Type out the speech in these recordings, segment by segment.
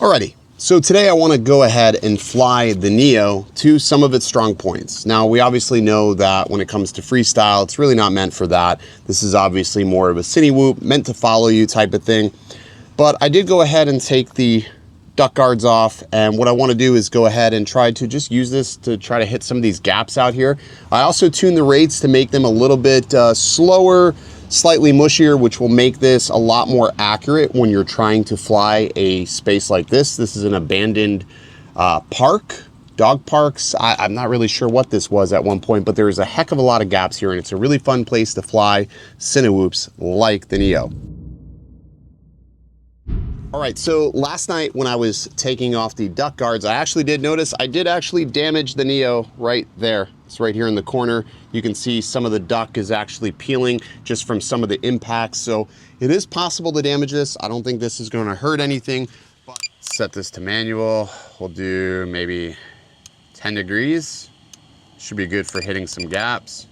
Alrighty, so today I want to go ahead and fly the Neo to some of its strong points. Now, we obviously know that when it comes to freestyle, it's really not meant for that. This is obviously more of a cine whoop, meant to follow you type of thing. But I did go ahead and take the duck guards off, and what I want to do is go ahead and try to just use this to try to hit some of these gaps out here. I also tuned the rates to make them a little bit slower, slightly mushier, which will make this a lot more accurate when you're trying to fly a space like this. This is an abandoned park, dog parks. I'm not really sure what this was at one point, but there's a heck of a lot of gaps here, and it's a really fun place to fly cinewhoops like the Neo. All right, so last night when I was taking off the duck guards, I actually did notice I did actually damage the Neo right there. It's right here in the corner. You can see some of the duck is actually peeling just from some of the impacts. So it is possible to damage this. I don't think this is gonna hurt anything, but set this to manual. We'll do maybe 10 degrees. Should be good for hitting some gaps.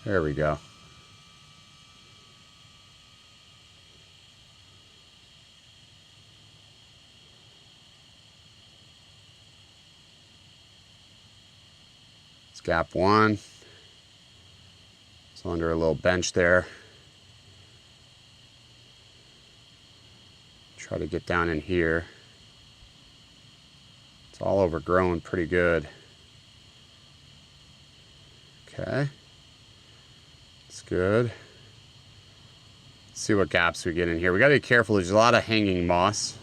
There we go. It's gap one. It's under a little bench there. Try to get down in here. It's all overgrown pretty good. Okay. It's good. Let's see what gaps we get in here. We gotta be careful. There's a lot of hanging moss,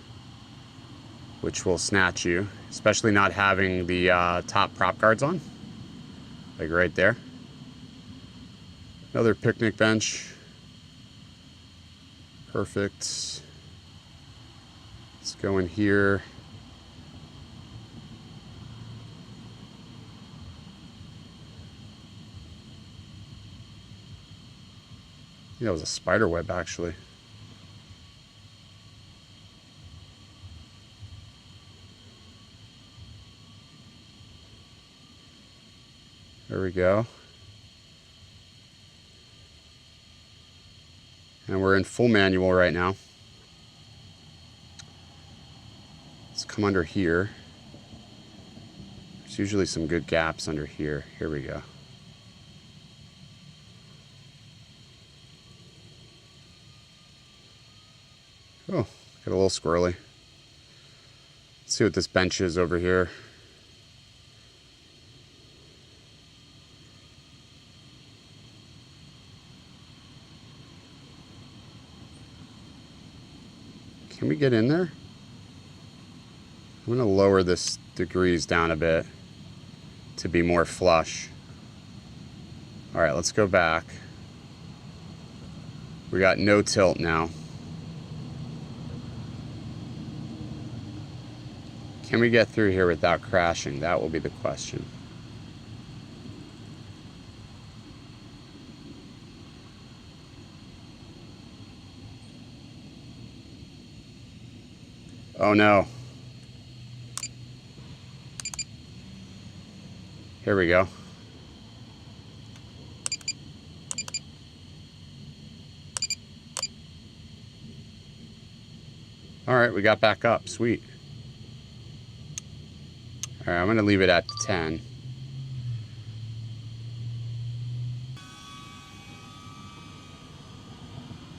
which will snatch you, especially not having the top prop guards on, like right there. Another picnic bench. Perfect. Let's go in here. Yeah, it was a spider web actually. There we go. And we're in full manual right now. Let's come under here. There's usually some good gaps under here. Here we go. Oh, got a little squirrely. Let's see what this bench is over here. Can we get in there? I'm gonna lower this degrees down a bit to be more flush. All right, let's go back. We got no tilt now. Can we get through here without crashing? That will be the question. Oh no. Here we go. All right, we got back up, sweet. All right, I'm gonna leave it at 10.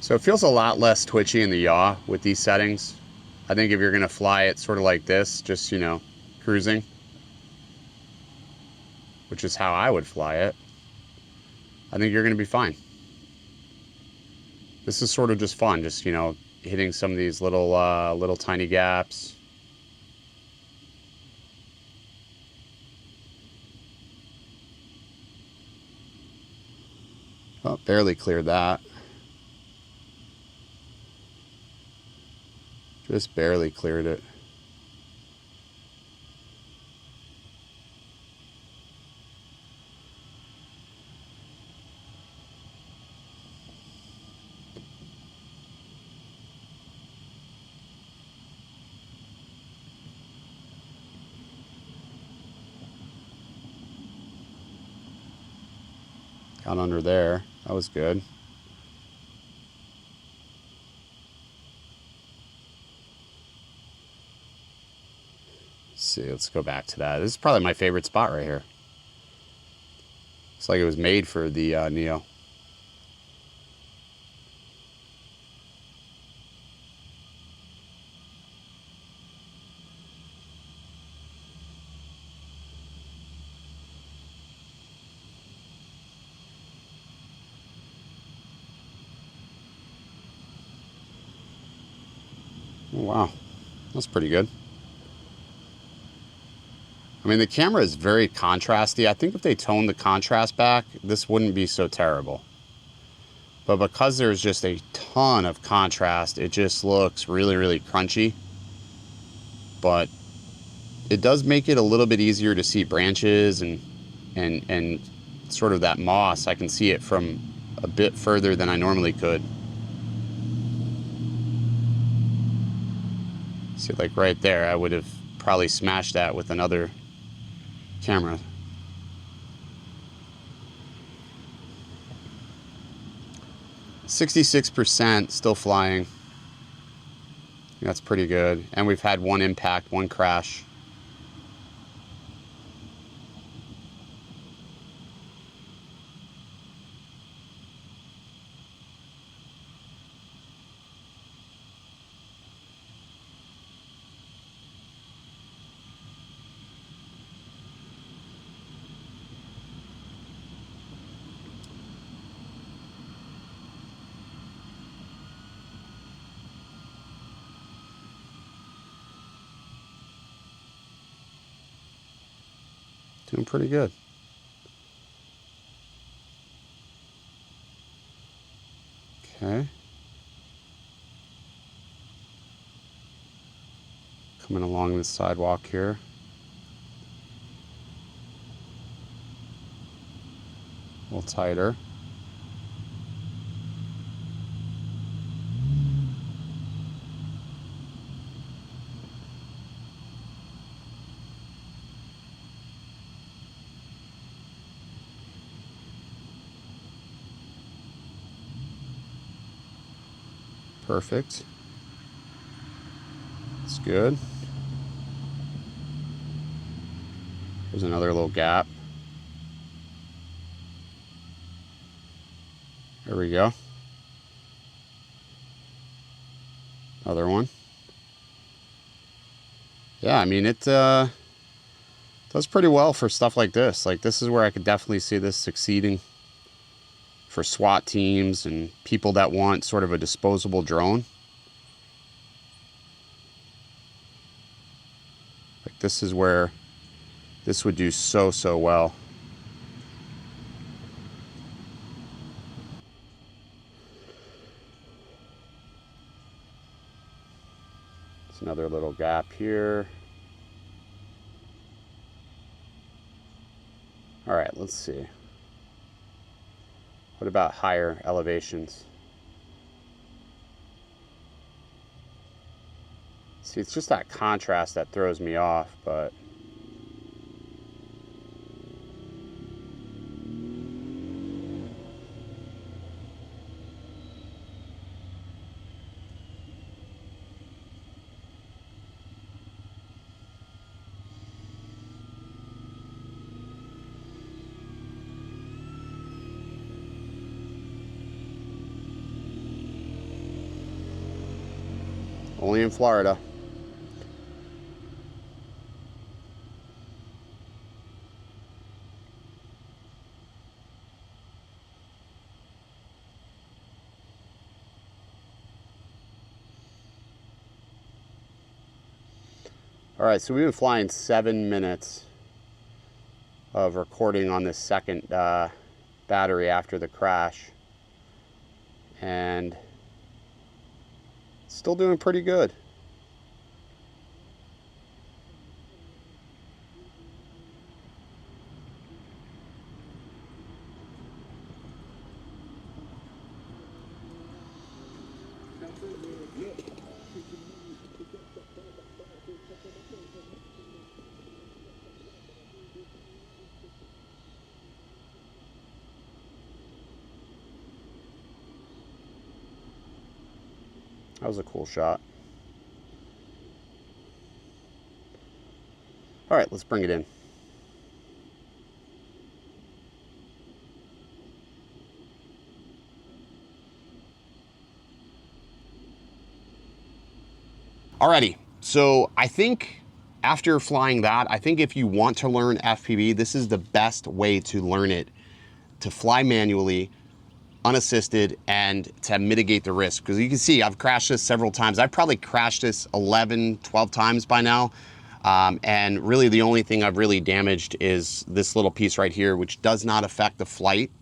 So it feels a lot less twitchy in the yaw with these settings. I think if you're gonna fly it sort of like this, just, you know, cruising, which is how I would fly it, I think you're gonna be fine. This is sort of just fun, just, you know, hitting some of these little tiny gaps. Oh, barely cleared that. Just barely cleared it. Got under there. That was good. Let's see, let's go back to that. This is probably my favorite spot right here. It's like it was made for the Neo. Oh, wow, that's pretty good. I mean, the camera is very contrasty. I think if they toned the contrast back, this wouldn't be so terrible. But because there's just a ton of contrast, it just looks really, really crunchy. But it does make it a little bit easier to see branches and sort of that moss. I can see it from a bit further than I normally could. See, like right there, I would have probably smashed that with another camera. %, still flying. That's pretty good. And we've had one impact, one crash. Doing pretty good. Okay. Coming along the sidewalk here. A little tighter. Perfect. That's good. There's another little gap. There we go. Another one. Yeah, I mean, it does pretty well for stuff like this. Like, this is where I could definitely see this succeeding for SWAT teams and people that want sort of a disposable drone. Like, this is where this would do so well. It's another little gap here. All right, let's see. What about higher elevations? See, it's just that contrast that throws me off, but only in Florida. All right, so we've been flying 7 minutes of recording on this second battery after the crash, and still doing pretty good. That was a cool shot. All right, let's bring it in. Alrighty, so I think after flying that, I think if you want to learn FPV, this is the best way to learn it, to fly manually, unassisted, and to mitigate the risk. Because you can see I've crashed this several times. I've probably crashed this 11, 12 times by now. And really the only thing I've really damaged is this little piece right here, which does not affect the flight,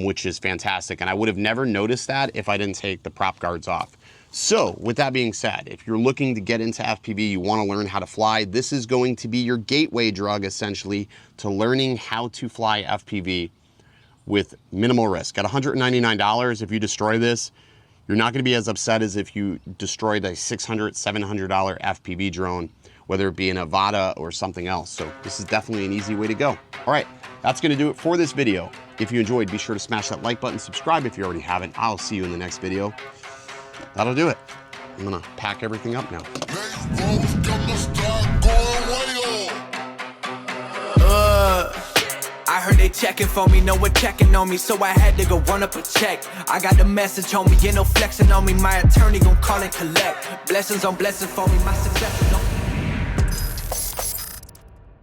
which is fantastic. And I would have never noticed that if I didn't take the prop guards off. So with that being said, if you're looking to get into FPV, you want to learn how to fly, this is going to be your gateway drug essentially to learning how to fly FPV with minimal risk. At $199, if you destroy this, you're not going to be as upset as if you destroyed a $600, $700 FPV drone, whether it be an Avata or something else. So this is definitely an easy way to go. All right, that's going to do it for this video. If you enjoyed, be sure to smash that like button, subscribe if you already haven't. I'll see you in the next video. That'll do it. I'm gonna pack everything up now. I heard they checking for me, no one checking on me, so I had to go run up a check. I got the message on me, ain't no flexing on me, my attorney gon' call and collect. Blessings on blessings for me, my success.